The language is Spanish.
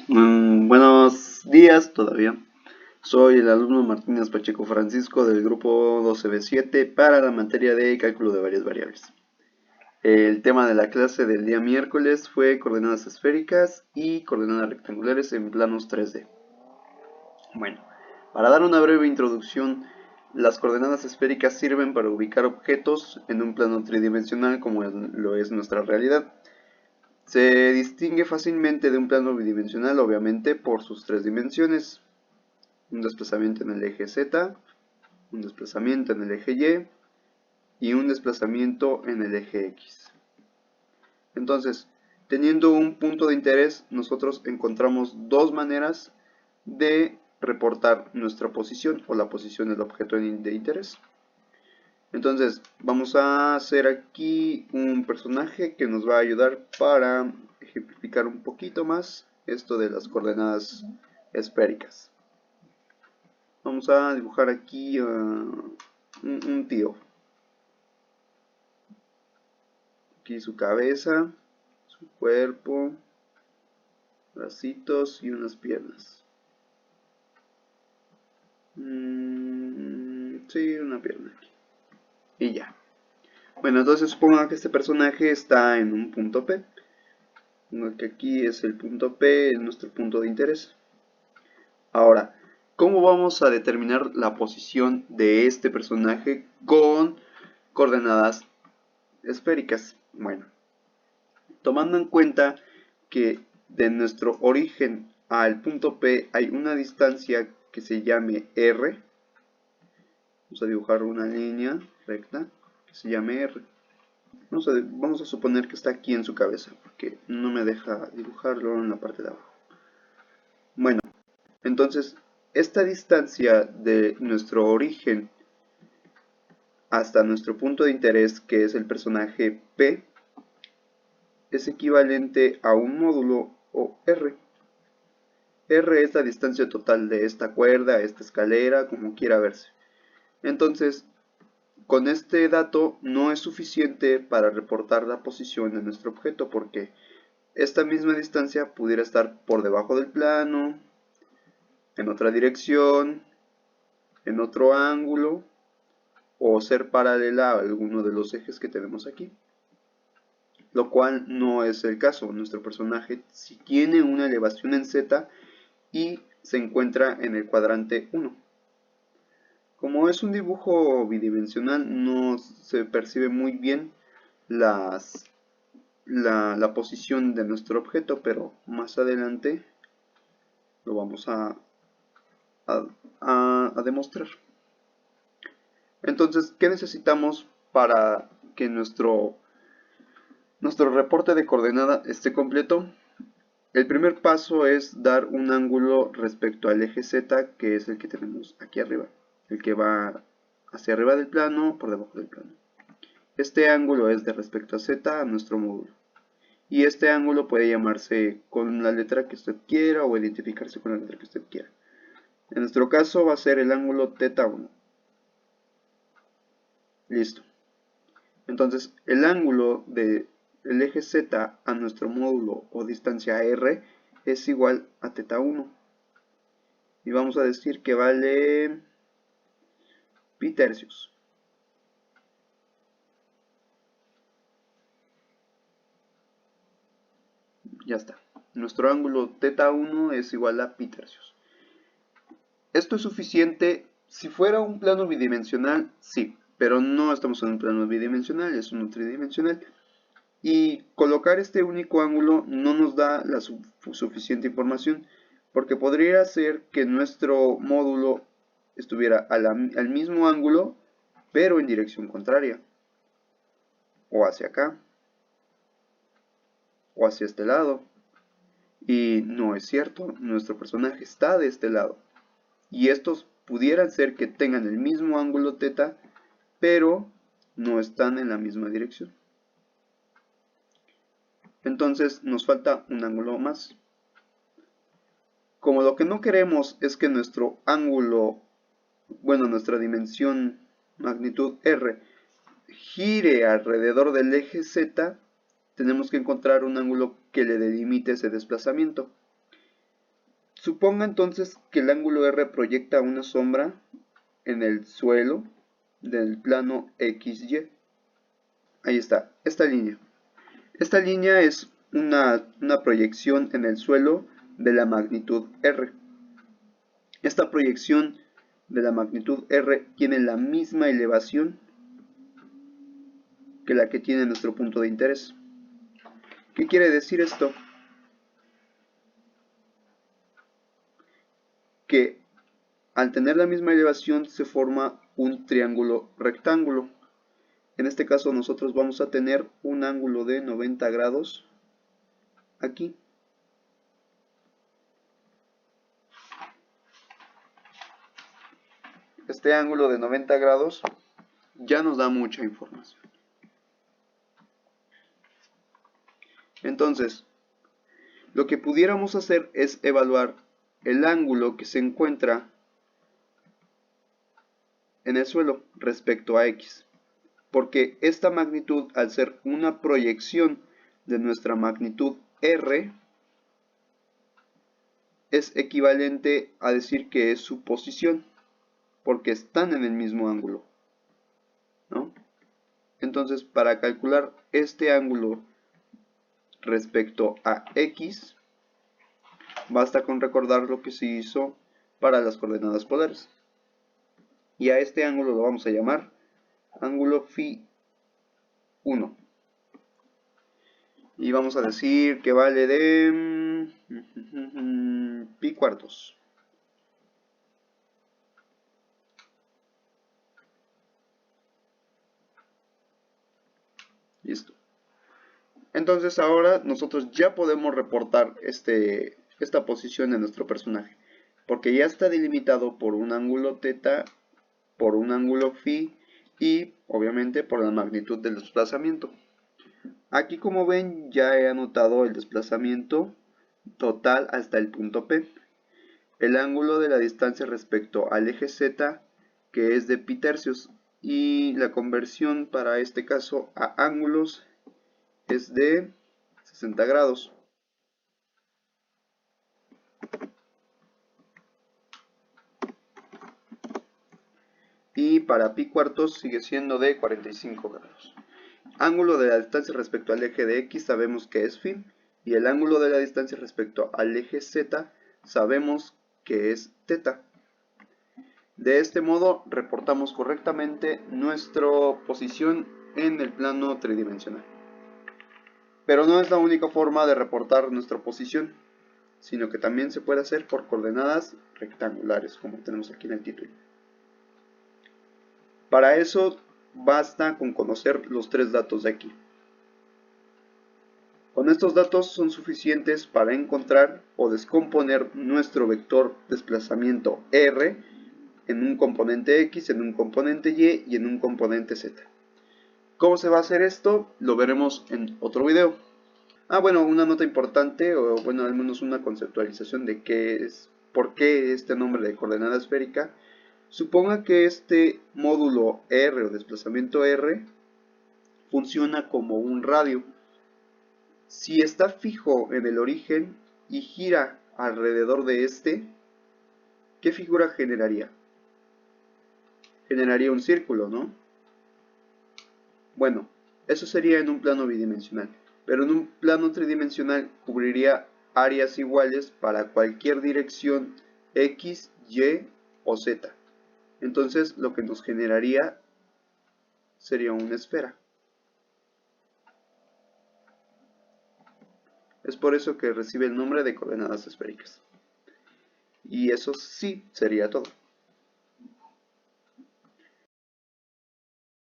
Buenos días todavía. Soy el alumno Martínez Pacheco Francisco del grupo 12B7 para la materia de cálculo de varias variables. El tema de la clase del día miércoles fue coordenadas esféricas y coordenadas rectangulares en planos 3D. Bueno, para dar una breve introducción, las coordenadas esféricas sirven para ubicar objetos en un plano tridimensional como lo es nuestra realidad. Se distingue fácilmente de un plano bidimensional, obviamente, por sus tres dimensiones: un desplazamiento en el eje Z, un desplazamiento en el eje Y y un desplazamiento en el eje X. Entonces, teniendo un punto de interés, nosotros encontramos dos maneras de reportar nuestra posición o la posición del objeto de interés. Entonces, vamos a hacer aquí un personaje que nos va a ayudar para ejemplificar un poquito más esto de las coordenadas esféricas. Vamos a dibujar aquí un tío. Aquí su cabeza, su cuerpo, bracitos y unas piernas. Sí, una pierna aquí. Y ya. Bueno, entonces supongo que este personaje está en un punto P. Supongo que aquí es el punto P, es nuestro punto de interés. Ahora, ¿cómo vamos a determinar la posición de este personaje con coordenadas esféricas? Bueno, tomando en cuenta que de nuestro origen al punto P hay una distancia que se llame R, vamos a dibujar una línea recta que se llame R. Vamos a suponer que está aquí en su cabeza, porque no me deja dibujarlo en la parte de abajo. Bueno, entonces esta distancia de nuestro origen hasta nuestro punto de interés, que es el personaje P, es equivalente a un módulo o R. R es la distancia total de esta cuerda, esta escalera, como quiera verse. Entonces, con este dato no es suficiente para reportar la posición de nuestro objeto, porque esta misma distancia pudiera estar por debajo del plano, en otra dirección, en otro ángulo, o ser paralela a alguno de los ejes que tenemos aquí. Lo cual no es el caso. Nuestro personaje sí tiene una elevación en Z y se encuentra en el cuadrante 1. Como es un dibujo bidimensional, no se percibe muy bien la posición de nuestro objeto, pero más adelante lo vamos a demostrar. Entonces, ¿qué necesitamos para que nuestro reporte de coordenada esté completo? El primer paso es dar un ángulo respecto al eje Z, que es el que tenemos aquí arriba, el que va hacia arriba del plano, por debajo del plano. Este ángulo es de respecto a Z, a nuestro módulo. Y este ángulo puede llamarse con la letra que usted quiera o identificarse con la letra que usted quiera. En nuestro caso va a ser el ángulo θ1. Listo. Entonces, el ángulo del eje Z a nuestro módulo o distancia R es igual a θ1. Y vamos a decir que vale pi tercios. Ya está. Nuestro ángulo θ1 es igual a pi tercios. Esto es suficiente. Si fuera un plano bidimensional, sí, pero no estamos en un plano bidimensional, es uno tridimensional. Y colocar este único ángulo no nos da la suficiente información, porque podría ser que nuestro módulo estuviera al mismo ángulo, pero en dirección contraria, o hacia acá, o hacia este lado. Y no es cierto, nuestro personaje está de este lado. Y estos pudieran ser que tengan el mismo ángulo θ, pero no están en la misma dirección. Entonces nos falta un ángulo más. Como lo que no queremos es que nuestro ángulo, bueno, nuestra dimensión magnitud R, gire alrededor del eje Z, tenemos que encontrar un ángulo que le delimite ese desplazamiento. Suponga entonces que el ángulo R proyecta una sombra en el suelo del plano XY. Ahí está, esta línea. Esta línea es una proyección en el suelo de la magnitud R. Esta proyección de la magnitud R tiene la misma elevación que la que tiene nuestro punto de interés. ¿Qué quiere decir esto? Que al tener la misma elevación se forma un triángulo rectángulo. En este caso nosotros vamos a tener un ángulo de 90 grados aquí. Este ángulo de 90 grados ya nos da mucha información. Entonces, lo que pudiéramos hacer es evaluar el ángulo que se encuentra en el suelo respecto a X. Porque esta magnitud, al ser una proyección de nuestra magnitud R, es equivalente a decir que es su posición, porque están en el mismo ángulo, ¿no? Entonces, para calcular este ángulo respecto a X, basta con recordar lo que se hizo para las coordenadas polares. Y a este ángulo lo vamos a llamar ángulo Φ1. Y vamos a decir que vale de pi cuartos. Listo. Entonces ahora nosotros ya podemos reportar esta posición de nuestro personaje. Porque ya está delimitado por un ángulo θ, por un ángulo Φ y obviamente por la magnitud del desplazamiento. Aquí, como ven, ya he anotado el desplazamiento total hasta el punto P. El ángulo de la distancia respecto al eje Z, que es de pi tercios, y la conversión para este caso a ángulos es de 60 grados. Y para pi cuartos sigue siendo de 45 grados. Ángulo de la distancia respecto al eje de X sabemos que es Φ, y el ángulo de la distancia respecto al eje Z sabemos que es θ. De este modo reportamos correctamente nuestra posición en el plano tridimensional. Pero no es la única forma de reportar nuestra posición, sino que también se puede hacer por coordenadas rectangulares, como tenemos aquí en el título. Para eso basta con conocer los tres datos de aquí. Con estos datos son suficientes para encontrar o descomponer nuestro vector desplazamiento R en un componente X, en un componente Y y en un componente Z. ¿Cómo se va a hacer esto? Lo veremos en otro video. Bueno, una nota importante, o bueno, al menos una conceptualización de qué es, por qué este nombre de coordenada esférica. Suponga que este módulo R o desplazamiento R funciona como un radio. Si está fijo en el origen y gira alrededor de este, ¿qué figura generaría? Generaría un círculo, ¿no? Bueno, eso sería en un plano bidimensional, pero en un plano tridimensional cubriría áreas iguales para cualquier dirección X, Y o Z. Entonces lo que nos generaría sería una esfera. Es por eso que recibe el nombre de coordenadas esféricas. Y eso sí sería todo.